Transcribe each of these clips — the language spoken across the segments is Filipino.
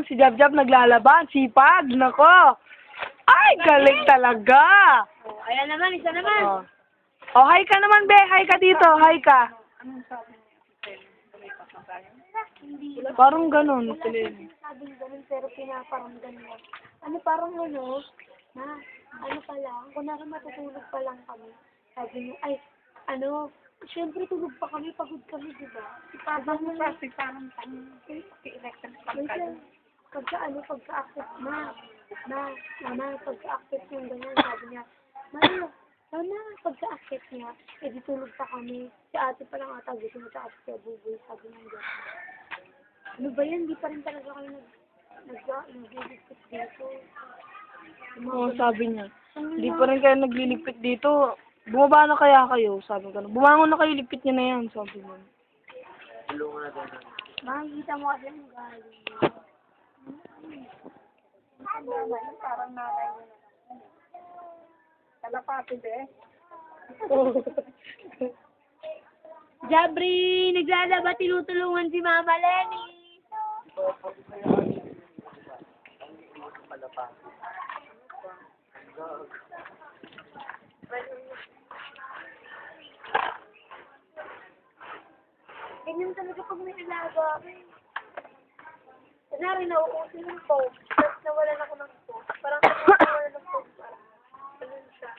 Si Jab-Jab naglalaban. Sipag. Nako. Ay, galing talaga. Ayan naman, isa naman. Oh. Oh, hi ka naman, be. Hi ka dito. Hi ka. Parang ganun. Sabing ganun, pero pinaparamdam mo. Ano parang ano, na, ano pa lang, kunwari matutulog pa lang kami. Sabi niyo, ay, ano, syempre tulog pa kami, pagod kami, di ba? Parang mo kasi parang electric pa kayo. Pagka-accept mama, pagka-accept yung ganyan, sabi niya, mama, pagka-accept niya, edi tulog pa kami. Si ate pa lang ata, gusto mo sa ate kaya buboy, sabi niya ganyan. Ano ba yan? Di pa rin talaga kayo nag-iligpit dito. Oo, sabi niya. Hindi pa rin kayo nagliligpit dito. Bumaba na kaya kayo, sabi ko. Bumangon na kayo, ligpit niya na yan, sabi mo. Makikita mo kasi yung galing. Parang nanay mo na. Kalapati, be. Jabri, naglalaba, tinutulungan si Mama Lenny. Ganyan talaga pag may alaga. Kunwari, nauusin ng phone. Tapos nawalan ako ng phone. Parang nawalan ng phone. Ganun siya.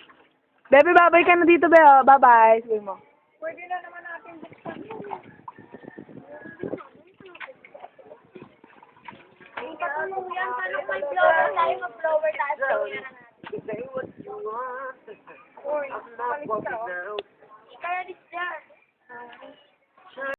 Bebe, babay ka na dito, be. Oh. Bye-bye. Sabi mo. Pwede na naman natin buksan yun. Patulong yan. Paano may blower tayo? Mag-blower tayo. Blower na natin. Uy, palis ka. Kaya dis dyan.